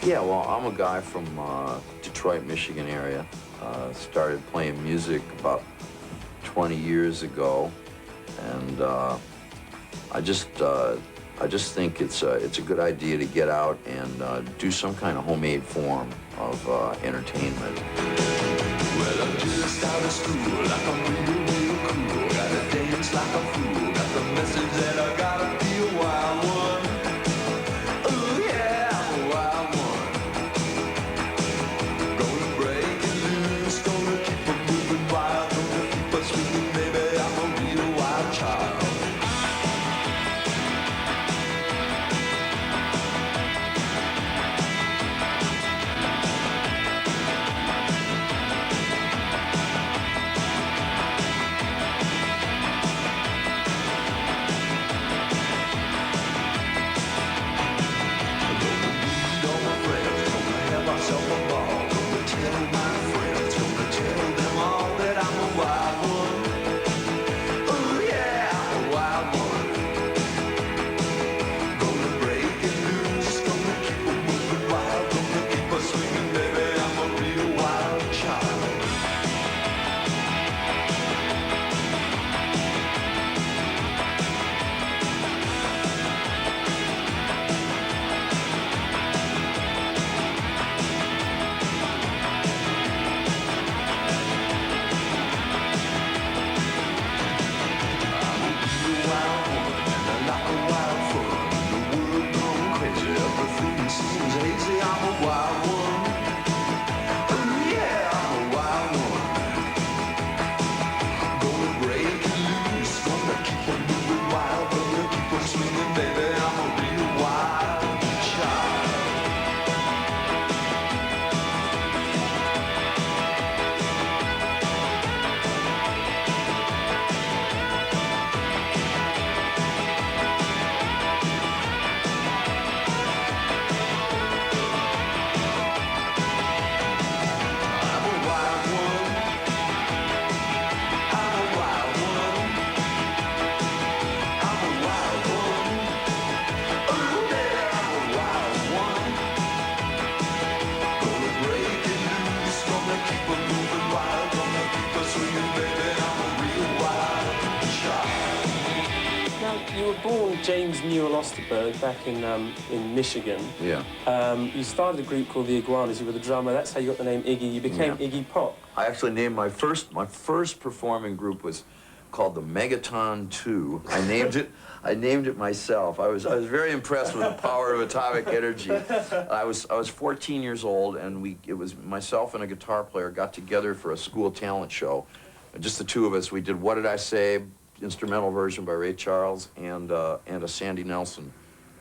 Yeah, well, I'm a guy from Detroit, Michigan area. Started playing music about 20 years ago, and I just think it's a good idea to get out and do some kind of homemade form of entertainment. Well, I'm just out of school, like I'm real, real cool. Gotta dance like a fool, got the message that I gotta be a wild one. Ooh, yeah, I'm a wild one. Gonna break it loose, gonna keep it moving wild, gonna keep it swinging, baby, I'm a real wild child. You were born James Newell Osterberg back in Michigan. Yeah. You started a group called the Iguanas. You were the drummer. That's how you got the name Iggy. You became Iggy Pop. I actually named my first performing group was called the Megaton 2. I named it myself. I was very impressed with the power of atomic energy. I was 14 years old, and it was myself and a guitar player got together for a school talent show. Just the two of us. We did What Did I Say? Instrumental version by Ray Charles and a Sandy Nelson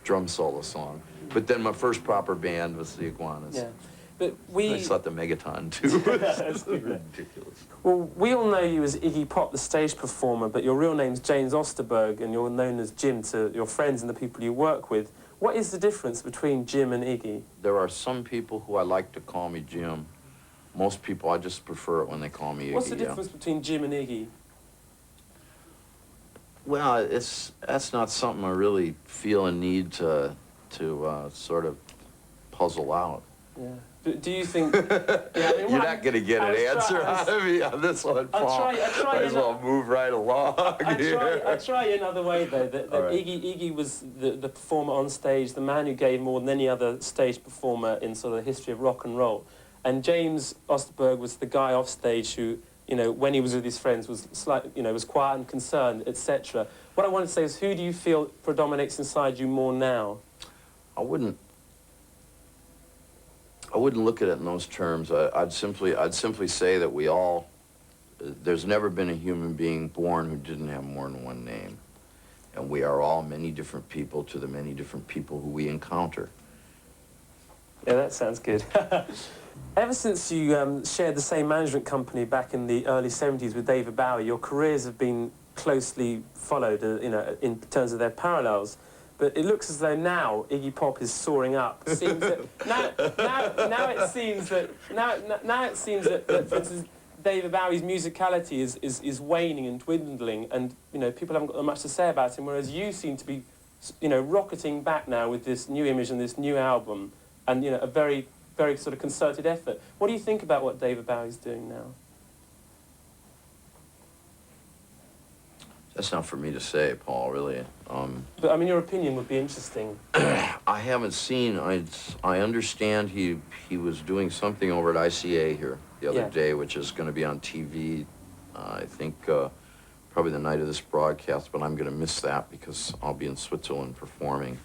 drum solo song. But then my first proper band was the Iguanas. Yeah. But I just thought the Megaton too was ridiculous. Well, we all know you as Iggy Pop, the stage performer, but your real name's James Osterberg, and you're known as Jim to your friends and the people you work with. What is the difference between Jim and Iggy? There are some people who I like to call me Jim. Most people, I just prefer it when they call me Iggy. What's the difference between Jim and Iggy? Well, that's not something I really feel a need to sort of puzzle out. Yeah. Do you think... Yeah, I mean, you're not going to get an answer out of me on this one, Paul. I'll try Might as well move right along. I'll try another way, though. That right. Iggy was the performer on stage, the man who gave more than any other stage performer in sort of the history of rock and roll. And James Osterberg was the guy off stage who, you know, when he was with his friends, was was quiet and concerned, etc. What I want to say is, who do you feel predominates inside you more now? I wouldn't look at it in those terms. I'd simply say that we all, there's never been a human being born who didn't have more than one name. And we are all many different people to the many different people who we encounter. Yeah, that sounds good. Ever since you shared the same management company back in the early 70s with David Bowie, your careers have been closely followed, in terms of their parallels. But it looks as though now Iggy Pop is soaring up. It seems that now it seems that for instance, David Bowie's musicality is waning and dwindling, and people haven't got that much to say about him. Whereas you seem to be, rocketing back now with this new image and this new album. and a very, very sort of concerted effort. What do you think about what David Bowie's doing now? That's not for me to say, Paul, really. But I mean, your opinion would be interesting. I haven't seen, I understand he was doing something over at ICA here the other day, which is going to be on TV, I think probably the night of this broadcast, but I'm going to miss that because I'll be in Switzerland performing.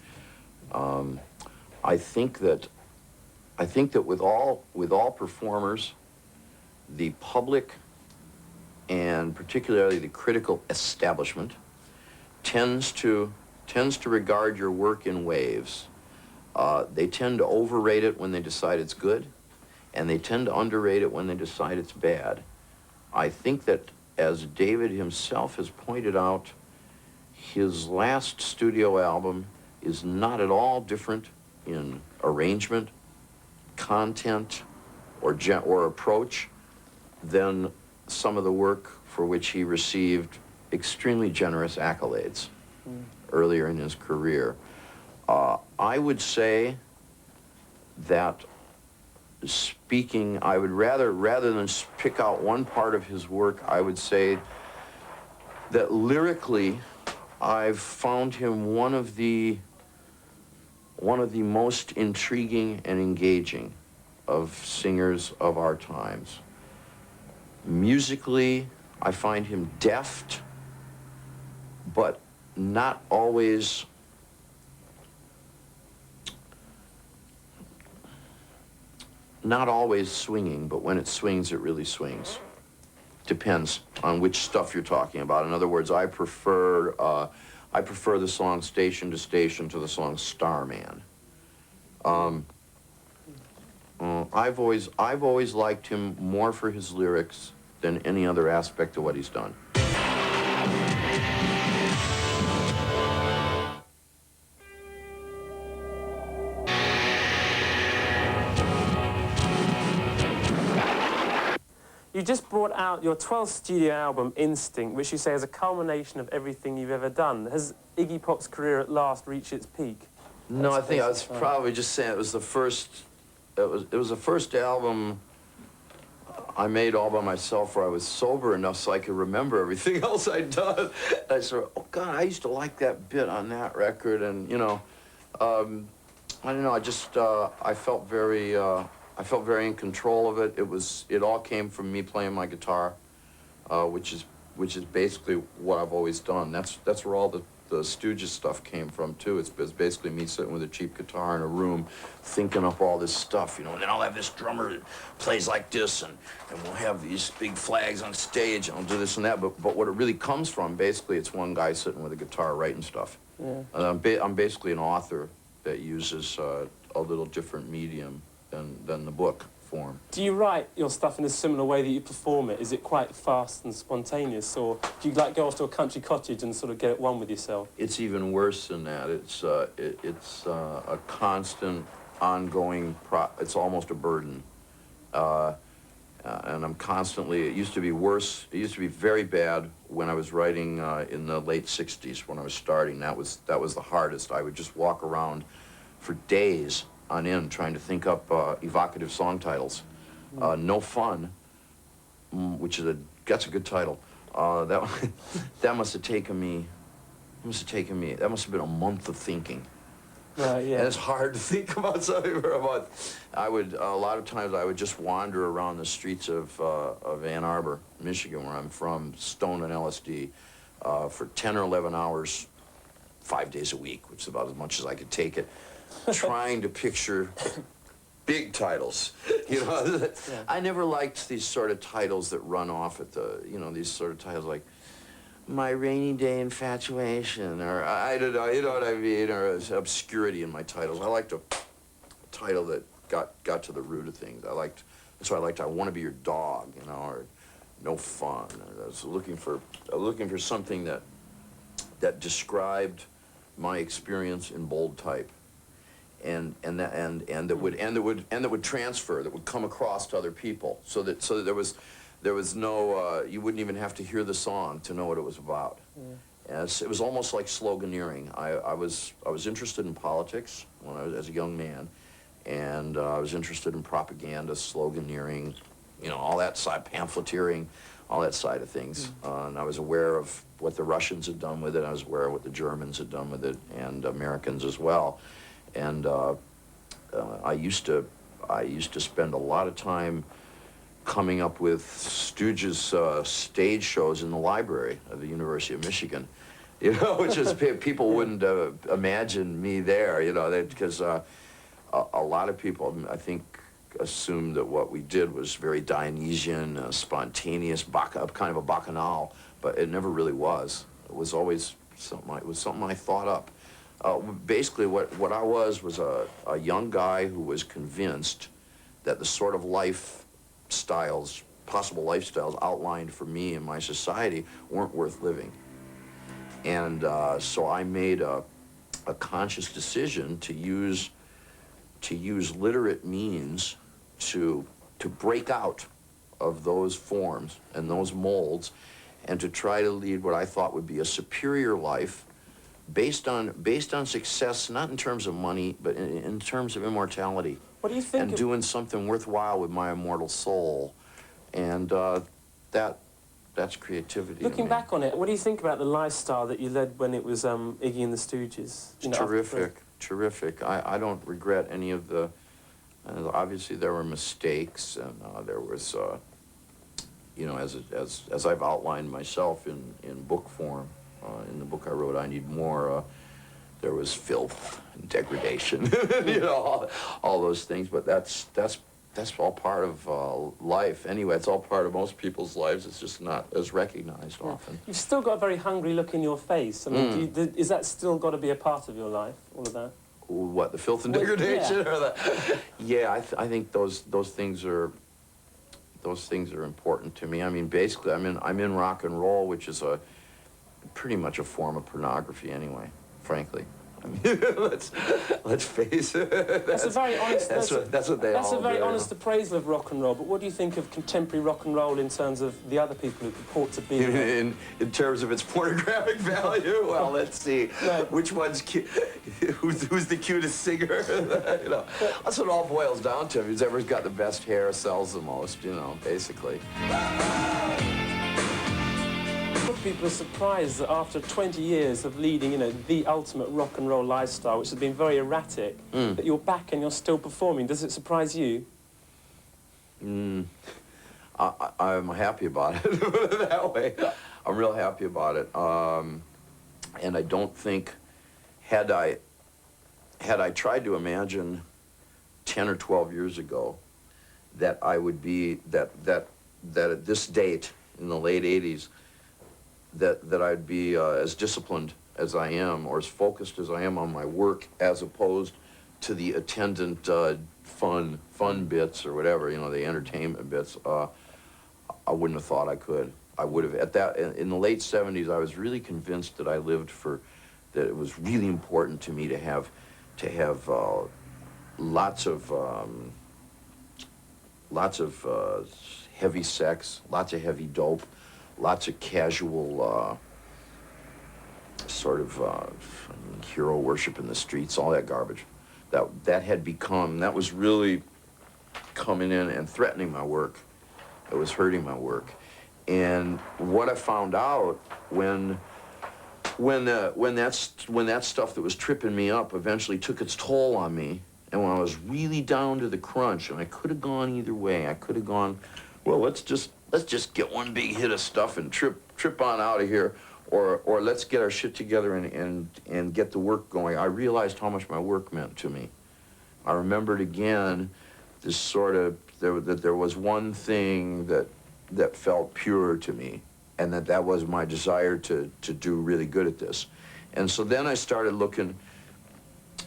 I think that with all performers, the public and particularly the critical establishment tends to regard your work in waves. They tend to overrate it when they decide it's good, and they tend to underrate it when they decide it's bad. I think that, as David himself has pointed out, his last studio album is not at all different in arrangement, content, or approach than some of the work for which he received extremely generous accolades earlier in his career. I would say that I would rather than pick out one part of his work, I would say that lyrically, I've found him one of the most intriguing and engaging of singers of our times. Musically, I find him deft, but not always swinging, but when it swings, it really swings. Depends on which stuff you're talking about. In other words, I prefer the song Station to Station to the song Starman. I've always liked him more for his lyrics than any other aspect of what he's done. You just brought out your 12th studio album, Instinct, which you say is a culmination of everything you've ever done. Has Iggy Pop's career at last reached its peak? No, I think I was probably just saying it was the first. It was the first album I made all by myself where I was sober enough so I could remember everything else I'd done. I sort of, oh God, I used to like that bit on that record, and I don't know. I felt very in control of it. It all came from me playing my guitar, which is basically what I've always done. That's where all the Stooges stuff came from too. It's basically me sitting with a cheap guitar in a room, thinking up all this stuff, and then I'll have this drummer that plays like this, and we'll have these big flags on stage, and I'll do this and that. But what it really comes from, basically, it's one guy sitting with a guitar writing stuff. Yeah. I'm basically an author that uses a little different medium than the book form. Do you write your stuff in a similar way that you perform it? Is it quite fast and spontaneous, or do you go off to a country cottage and sort of get it one with yourself? It's even worse than that. It's a constant, ongoing. It's almost a burden, and I'm constantly. It used to be worse. It used to be very bad when I was writing in the late '60s when I was starting. That was the hardest. I would just walk around for days on end trying to think up evocative song titles. No Fun, that's a good title. That must have taken me. That must have been a month of thinking. Yeah. And it's hard to think about something for a month. A lot of times I would just wander around the streets of Ann Arbor, Michigan, where I'm from, stoned on LSD, for 10 or 11 hours, 5 days a week, which is about as much as I could take it, trying to picture big titles. Yeah. I never liked these sort of titles that run off at these sort of titles like My Rainy Day Infatuation, or I don't know, you know what I mean, or obscurity in my titles. I liked a title that got to the root of things. That's why I liked I Want to Be Your Dog, or No Fun. I was looking for something that described my experience in bold type. And that would transfer, that would come across to other people, so that there was no you wouldn't even have to hear the song to know what it was about. Yeah. And it was almost like sloganeering. I was interested in politics when I was as a young man, and I was interested in propaganda, sloganeering, you know, all that side, pamphleteering, all that side of things. And I was aware of what the Russians had done with it. I was aware of what the Germans had done with it, and Americans as well. And I used to spend a lot of time coming up with Stooges stage shows in the library of the University of Michigan. You know, which is, people wouldn't imagine me there, you know, because a lot of people, I think, assumed that what we did was very Dionysian, spontaneous, kind of a bacchanal, but it never really was. It was always something I thought up. Basically, what I was a young guy who was convinced that the sort of possible lifestyles outlined for me in my society weren't worth living. And so I made a conscious decision to use literate means to break out of those forms and those molds, and to try to lead what I thought would be a superior life based on success, not in terms of money, but in terms of immortality. What do you think? And doing something worthwhile with my immortal soul, and that's creativity. Looking back on it, what do you think about the lifestyle that you led when it was Iggy and the Stooges? You know, Terrific, terrific. I don't regret any of the. Obviously, there were mistakes, and there was, you know, as I've outlined myself in book form, in the book I wrote, I Need More. There was filth and degradation, you know, all those things. But that's all part of life. Anyway, it's all part of most people's lives. It's just not as recognized often. You've still got a very hungry look in your face. I mean, is that still got to be a part of your life, all of that? What, the filth and degradation? Yeah. Or the, yeah, I think those things are important to me. I mean, basically, I'm in rock and roll, which is pretty much a form of pornography anyway, frankly. I mean, let's face it. That's a very honest. That's what they all do. That's a very honest appraisal of rock and roll. But what do you think of contemporary rock and roll in terms of the other people who purport to be? In terms of its pornographic value, well, let's see. No. Which one's who's the cutest singer? You know, that's what it all boils down to. Whoever's got the best hair sells the most. You know, basically. People are surprised that after 20 years of leading, you know, the ultimate rock and roll lifestyle, which has been very erratic, that you're back and you're still performing. Does it surprise you? I'm happy about it, that way. I'm real happy about it. And I don't think, had I tried to imagine 10 or 12 years ago that I would be, that at this date, in the late 80s, that I'd be as disciplined as I am, or as focused as I am on my work, as opposed to the attendant fun bits or whatever, you know, the entertainment bits. I wouldn't have thought I could. I would have, in the late 70s, I was really convinced that that it was really important to me to have lots of heavy sex, lots of heavy dope, lots of casual sort of hero worship in the streets, all that garbage. That was really coming in and threatening my work. It was hurting my work. And what I found out when that stuff that was tripping me up eventually took its toll on me, and when I was really down to the crunch, and I could have gone either way. I could have gone, well, let's just get one big hit of stuff and trip on out of here, or let's get our shit together and get the work going. I realized how much my work meant to me. I remembered again this sort of, that there was one thing that felt pure to me, and that was my desire to do really good at this. And so then I started looking,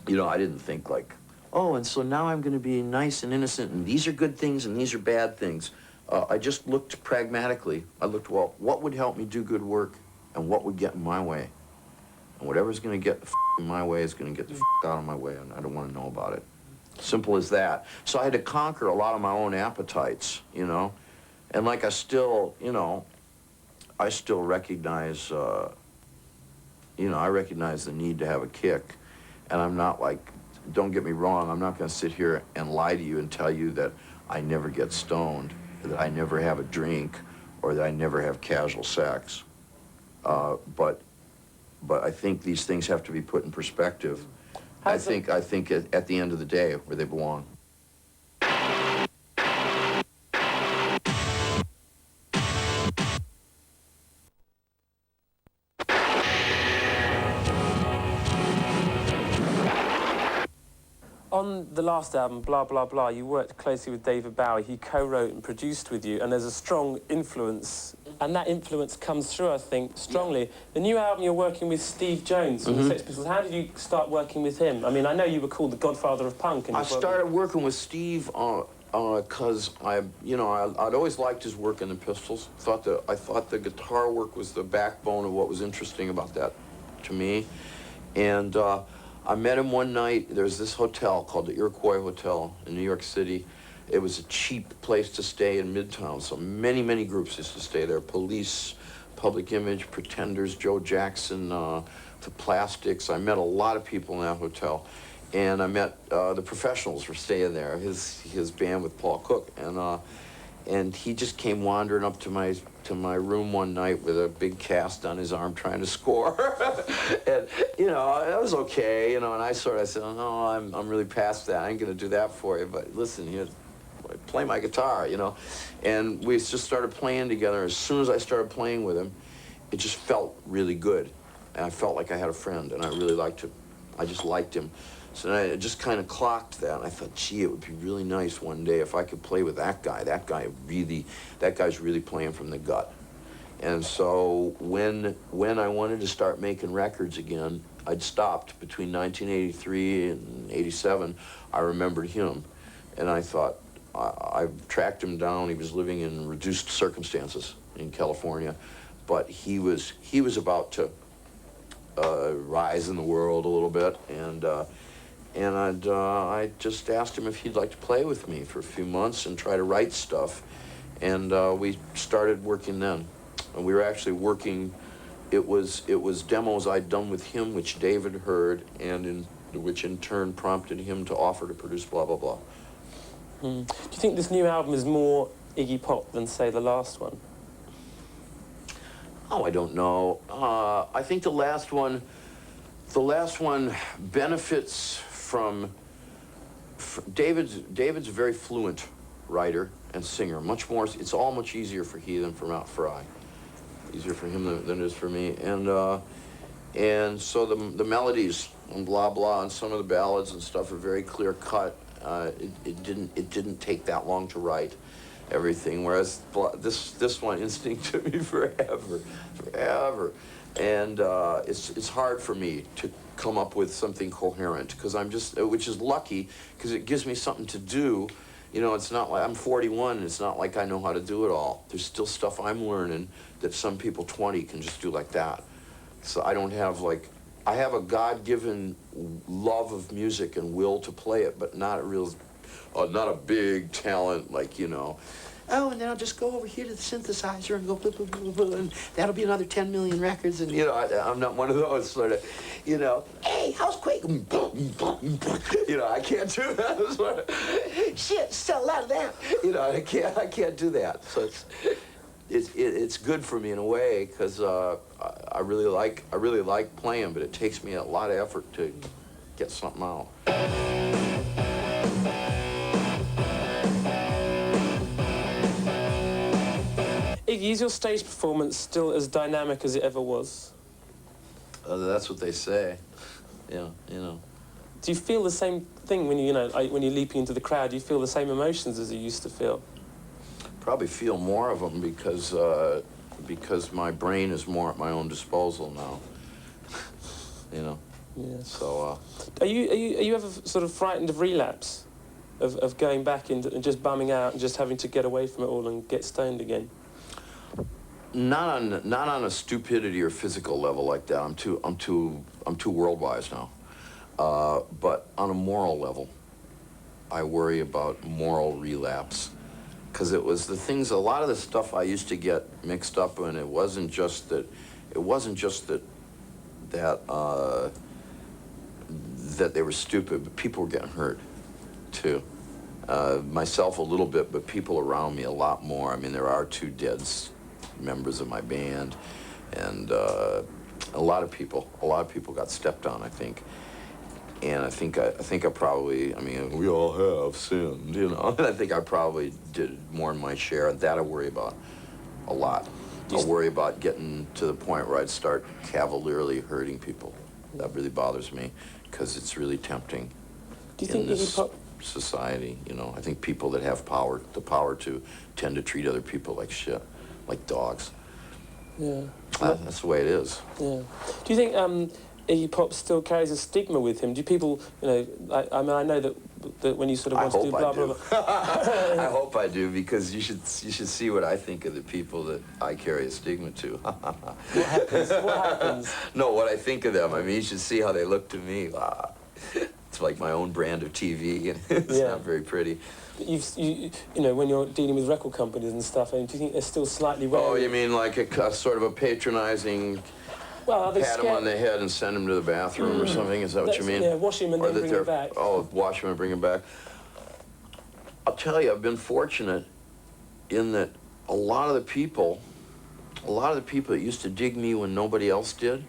you know, I didn't think like, oh, and so now I'm going to be nice and innocent, and these are good things and these are bad things. I just looked pragmatically. I looked, well, what would help me do good work, and what would get in my way? And whatever's going to get the in my way is going to get the out of my way, and I don't want to know about it. Simple as that. So I had to conquer a lot of my own appetites, you know. And like I still, you know, I still recognize, you know, I recognize the need to have a kick, and I'm not like don't get me wrong, I'm not going to sit here and lie to you and tell you that I never get stoned, that I never have a drink, or that I never have casual sex. But I think these things have to be put in perspective. I think at the end of the day, where they belong. On the last album, Blah Blah Blah, you worked closely with David Bowie. He co-wrote and produced with you, and there's a strong influence, and that influence comes through, I think, strongly. Yeah. The new album, you're working with Steve Jones from the Sex Pistols. How did you start working with him? I mean, I know you were called the Godfather of Punk. And I started working with Steve because I'd always liked his work in the Pistols. I thought the guitar work was the backbone of what was interesting about that to me, and. I met him one night. There's this hotel called the Iroquois Hotel in New York City. It was a cheap place to stay in Midtown, so many, many groups used to stay there. Police, Public Image, Pretenders, Joe Jackson, the Plastics. I met a lot of people in that hotel. And I met the Professionals were staying there, his band with Paul Cook. And he just came wandering up to my room one night with a big cast on his arm trying to score. And, that was okay, and I said, oh, no, I'm really past that. I ain't gonna do that for you, but listen, play my guitar, And we just started playing together. As soon as I started playing with him, it just felt really good. And I felt like I had a friend, and I really liked him. I just liked him. So I just kind of clocked that, and I thought, gee, it would be really nice one day if I could play with that guy. That guy's really playing from the gut. And so when I wanted to start making records again, I'd stopped between 1983 and 87. I remembered him, and I thought, I tracked him down. He was living in reduced circumstances in California, but he was about to rise in the world a little bit, and I just asked him if he'd like to play with me for a few months and try to write stuff, and we started working then. And we were actually working. It was demos I'd done with him, which David heard, and which in turn prompted him to offer to produce Blah Blah Blah. Do you think this new album is more Iggy Pop than, say, the last one? Oh, I don't know. I think the last one benefits from David's a very fluent writer and singer. It's all much easier for he than for I. Easier for him than it is for me. And so the melodies on Blah Blah and some of the ballads and stuff are very clear cut. It didn't take that long to write everything, whereas this one Instinct took me forever. And it's hard for me to come up with something coherent, because which is lucky, because it gives me something to do. It's not like I'm 41, and it's not like I know how to do it all. There's still stuff I'm learning that some people 20 can just do like that. So I don't have I have a God-given love of music and will to play it, but not a big talent oh, and then I'll just go over here to the synthesizer and go blah, blah, blah, blah, and that'll be another 10 million records. And, I'm not one of those sort of, hey, how's Quake? I can't do that. Sort of, shit, sell a lot of that. I can't do that. So it's good for me in a way, because I really like playing, but it takes me a lot of effort to get something out. Iggy, is your stage performance still as dynamic as it ever was? That's what they say. Yeah, Do you feel the same thing when when you're leaping into the crowd? Do you feel the same emotions as you used to feel? Probably feel more of them because my brain is more at my own disposal now. Yeah. So. Are you ever sort of frightened of relapse, of going back and just bumming out and just having to get away from it all and get stoned again? Not on a stupidity or physical level like that. I'm too world-wise now. But on a moral level, I worry about moral relapse, because it was a lot of the stuff I used to get mixed up in. It wasn't just that that they were stupid, but people were getting hurt, too. Myself a little bit, but people around me a lot more. I mean, there are 2 dead members of my band, and a lot of people got stepped on, I think. And I think I probably, I mean, we all have sinned, you know. And I think I probably did more than my share, and that I worry about a lot. I worry about getting to the point where I'd start cavalierly hurting people. That really bothers me, because it's really tempting. Do you think this society, you know? I think people that have power, the power to, tend to treat other people like shit, like dogs. Yeah. That's the way it is. Yeah. Do you think Iggy Pop still carries a stigma with him? Do people, you know, I mean, I know that when you sort of want to do blah, blah, blah. I hope I do, because you should see what I think of the people that I carry a stigma to. What happens? What happens? No, what I think of them. I mean, you should see how they look to me. It's like my own brand of TV, and it's not very pretty. You know, when you're dealing with record companies and stuff, do you think they're still slightly wary? Oh, you mean like a sort of a patronizing, well, pat him on the head and send him to the bathroom or something? Is that what you mean? Yeah, wash him and then bring him back. Oh, wash him and bring him back. I'll tell you, I've been fortunate in that a lot of the people that used to dig me when nobody else did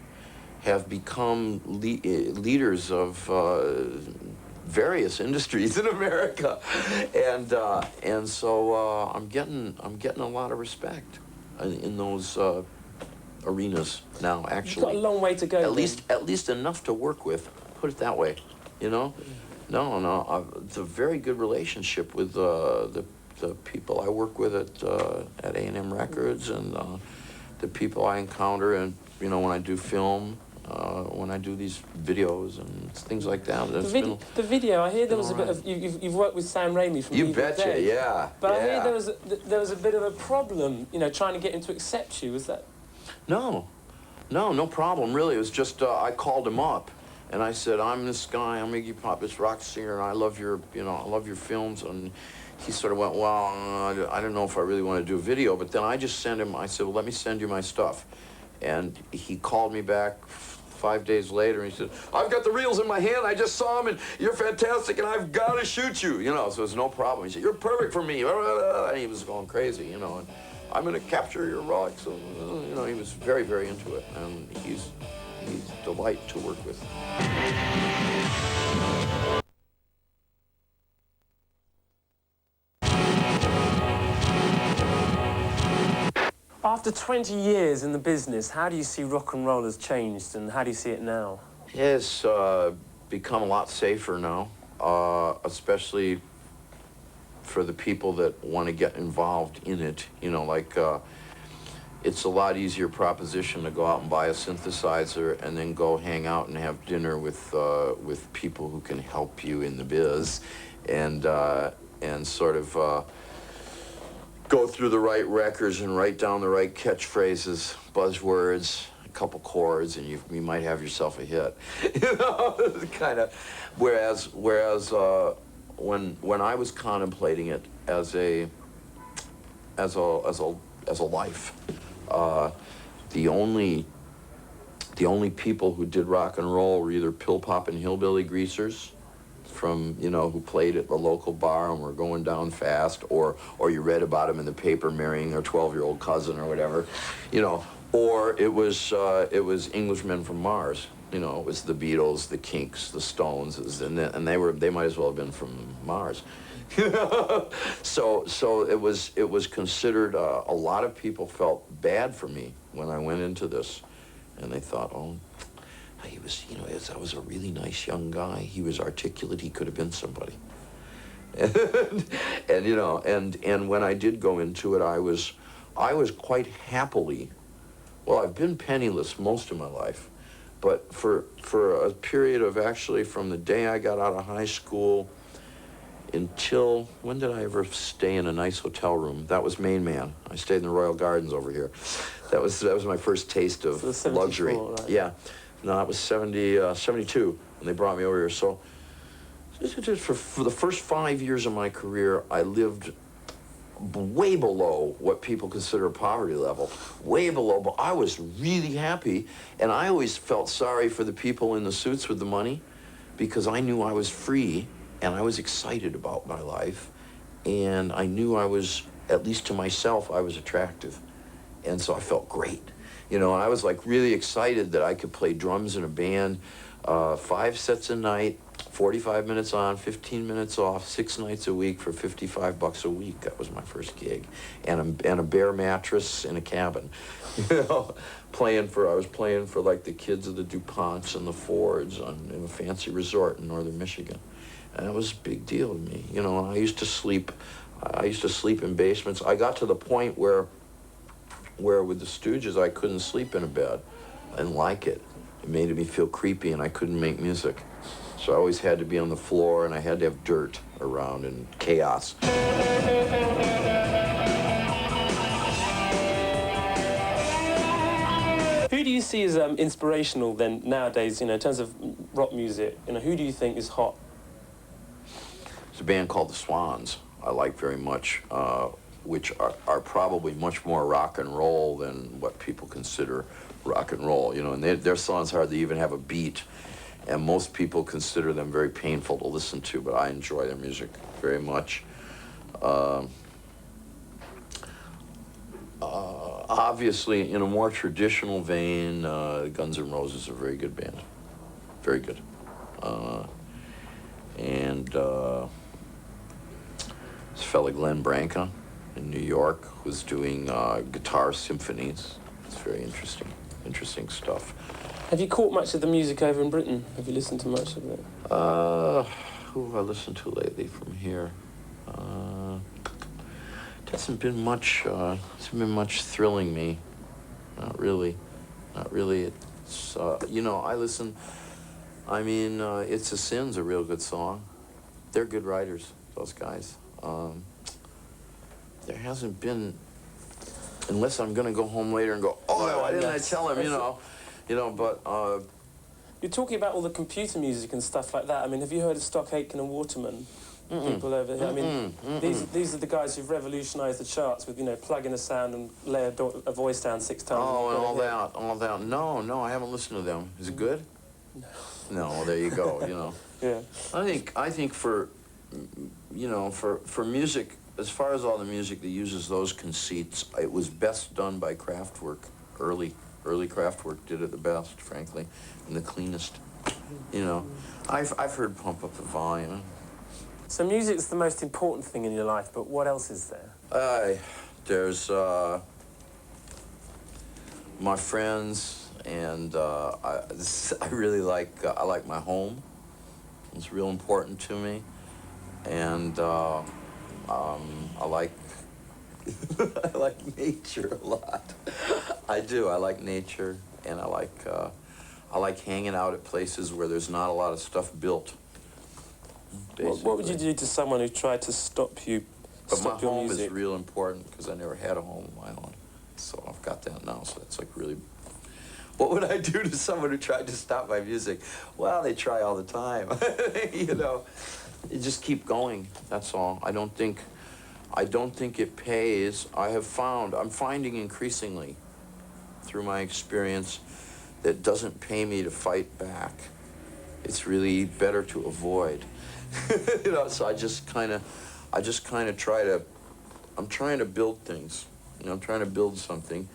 have become leaders of various industries in America, and so I'm getting a lot of respect in those arenas now. Actually, you've got a long way to go. At least enough to work with. Put it that way, you know. No, it's a very good relationship with the people I work with at A&M Records, and the people I encounter, and you know, when I do film. When I do these videos and things like that. The video, I hear there was a bit of, you've worked with Sam Raimi from You betcha, Dead, yeah. But I hear there was a bit of a problem, you know, trying to get him to accept you. Was that? No problem, really. It was just, I called him up, and I said, I'm this guy, I'm Iggy Pop, this rock singer, and I love your films. And he sort of went, well, I don't know if I really want to do a video, but then I just sent him, I said, well, let me send you my stuff. And he called me back 5 days later, and he said, I've got the reels in my hand, I just saw them, and you're fantastic, and I've got to shoot you, you know, so it's no problem. He said, you're perfect for me, and he was going crazy, you know, and I'm going to capture your rock, so, you know, he was very, very into it, and he's a delight to work with. After 20 years in the business, how do you see rock and roll has changed, and how do you see it now? It's become a lot safer now, especially for the people that want to get involved in it. You know, like, it's a lot easier proposition to go out and buy a synthesizer and then go hang out and have dinner with people who can help you in the biz, and sort of go through the right records and write down the right catchphrases, buzzwords, a couple chords, and you might have yourself a hit. You know, kind of. Whereas when I was contemplating it as a life, the only people who did rock and roll were either pill-popping hillbilly greasers from, you know, who played at the local bar and were going down fast, or you read about them in the paper marrying their 12-year-old cousin or whatever, you know, or it was Englishmen from Mars. You know, it was the Beatles, the Kinks, the Stones, and they might as well have been from Mars. So it was considered, a lot of people felt bad for me when I went into this, and they thought, oh, he was, you know, that was a really nice young guy. He was articulate. He could have been somebody. And you know, and when I did go into it, I was quite happily. Well, I've been penniless most of my life, but for a period of actually from the day I got out of high school until, when did I ever stay in a nice hotel room? That was Main Man. I stayed in the Royal Gardens over here. That was my first taste of luxury. Right? Yeah. No, that was 72 when they brought me over here. So for the first 5 years of my career, I lived way below what people consider a poverty level, way below, but I was really happy, and I always felt sorry for the people in the suits with the money, because I knew I was free and I was excited about my life, and I knew I was, at least to myself, I was attractive. And so I felt great. You know, and I was like really excited that I could play drums in a band, 5 sets a night, 45 minutes on, 15 minutes off, 6 nights a week for $55 a week. That was my first gig. And a bare mattress in a cabin. You know, I was playing for like the kids of the DuPonts and the Fords in a fancy resort in northern Michigan. And that was a big deal to me. You know, and I used to sleep in basements. I got to the point where with the Stooges, I couldn't sleep in a bed. I didn't like it. It made me feel creepy, and I couldn't make music. So I always had to be on the floor, and I had to have dirt around and chaos. Who do you see as inspirational then nowadays, you know, in terms of rock music? You know, who do you think is hot? There's a band called the Swans I like very much, which are probably much more rock and roll than what people consider rock and roll, you know, and their songs hardly even have a beat, and most people consider them very painful to listen to, but I enjoy their music very much. Obviously, in a more traditional vein, Guns N' Roses are a very good band, very good. This fella Glenn Branca in New York was doing guitar symphonies. It's very interesting stuff. Have you caught much of the music over in Britain? Have you listened to much of it? Who have I listened to lately from here? It hasn't been much thrilling me. Not really. It's, you know, It's a Sin's a real good song. They're good writers, those guys. There hasn't been, unless I'm gonna go home later and go, oh, why didn't I tell him, but... You're talking about all the computer music and stuff like that. I mean, have you heard of Stock Aitken and Waterman? People over here. I mean, these are the guys who've revolutionised the charts with, you know, plug in a sound and lay a voice down 6 times. Oh, and all that. No, I haven't listened to them. Is it good? No. No, well, there you go, you know. Yeah. I think for music, as far as all the music that uses those conceits, it was best done by Kraftwerk. Early Kraftwerk did it the best, frankly, and the cleanest. You know, I've heard Pump Up the Volume. So music's the most important thing in your life, but what else is there? There's my friends, and I really like my home. It's real important to me, and I like I like nature a lot. I do. I like nature, and I like hanging out at places where there's not a lot of stuff built. What would you do to someone who tried to stop your music? But my home is real important because I never had a home of my own. So I've got that now, so that's like really... What would I do to someone who tried to stop my music? Well, they try all the time. You know, you just keep going, that's all. I don't think it pays. I'm finding increasingly through my experience that it doesn't pay me to fight back. It's really better to avoid. You know, so I just kind of I'm trying to build things. You know, I'm trying to build something.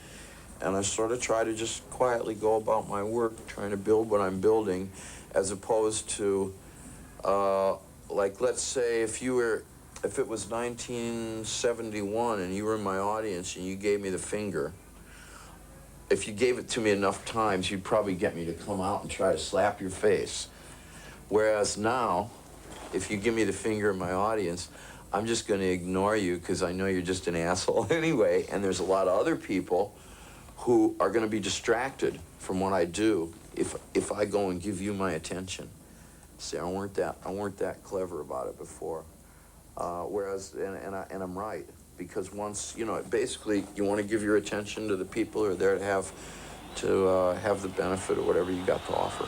And I sort of try to just quietly go about my work, trying to build what I'm building, as opposed to, like, let's say if it was 1971 and you were in my audience and you gave me the finger, if you gave it to me enough times, you'd probably get me to come out and try to slap your face. Whereas now, if you give me the finger in my audience, I'm just going to ignore you because I know you're just an asshole anyway, and there's a lot of other people who are going to be distracted from what I do if I go and give you my attention. See, I weren't that clever about it before. Whereas, and I'm right, because once, you know, basically you want to give your attention to the people who are there to have the benefit of whatever you got to offer.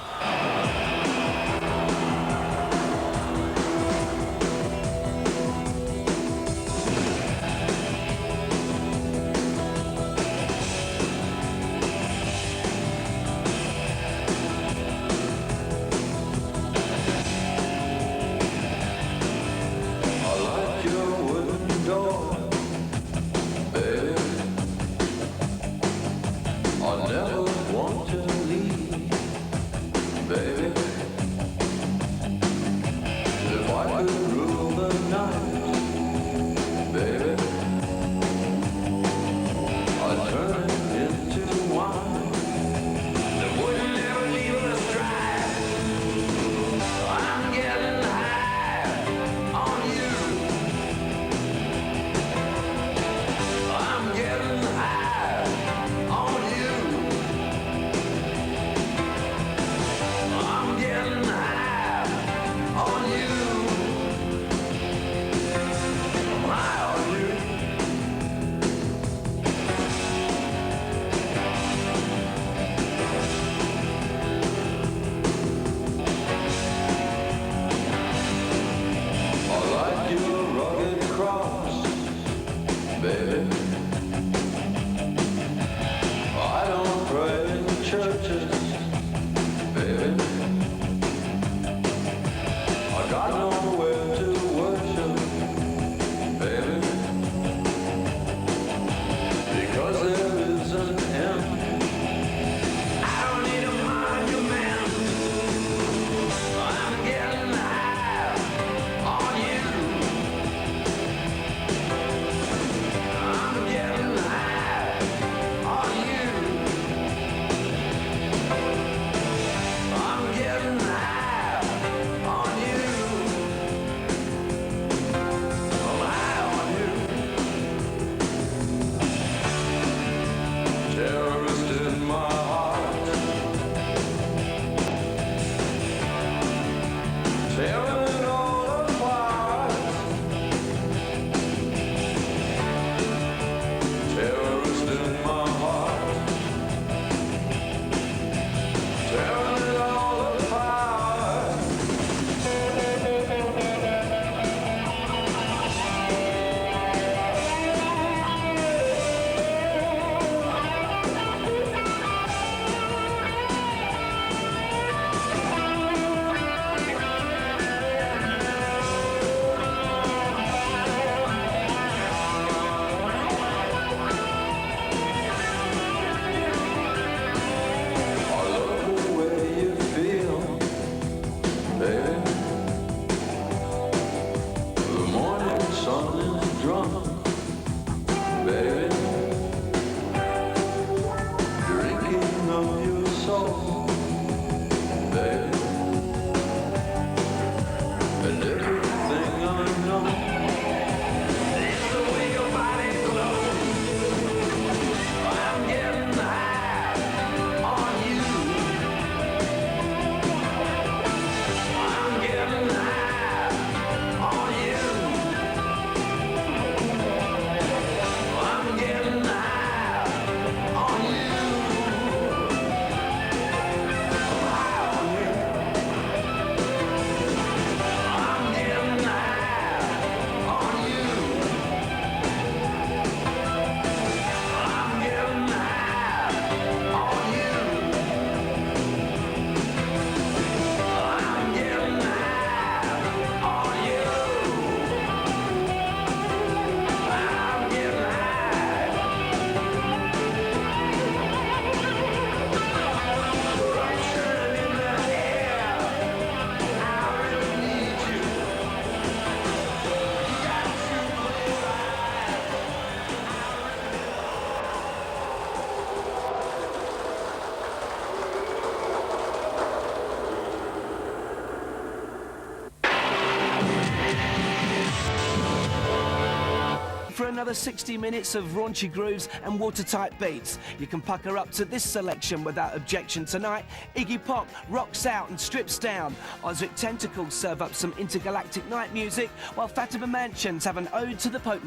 baby. If I could rule the night, baby, I'd turn it into wine that wouldn't ever leave us dry. I'm getting high on you. I'm getting high on you. I'm getting high on you. I'm high on you. I like your rugged cross, baby. I don't pray in churches, baby. I got nowhere to worship, baby, because there is an end. I don't need a monument. I'm getting high on you. I'm getting high on you. I'm getting high on you. I'm high on you. Terrorist in my heart, tearing it all apart. Terrorist in my heart, tearing it all apart. I love the way you feel, baby. The morning sun is drunk, baby, drinking of your soul, baby, and everything I know is the way your body glows. I'm getting high on you. I'm getting high on you. I'm getting high on you. I'm high on you. I'm getting high on you. I'm getting high on you. I'm getting high on you. I'm getting high. Corruption in the air. I really need you. You got to play right. For another 60 minutes of raunchy grooves and watertight beats. You can pucker up to this selection without objection tonight. Iggy Pop rocks out and strips down. Osric Tentacles serve up some intergalactic night music, while Fatima Mansions have an ode to the Pope.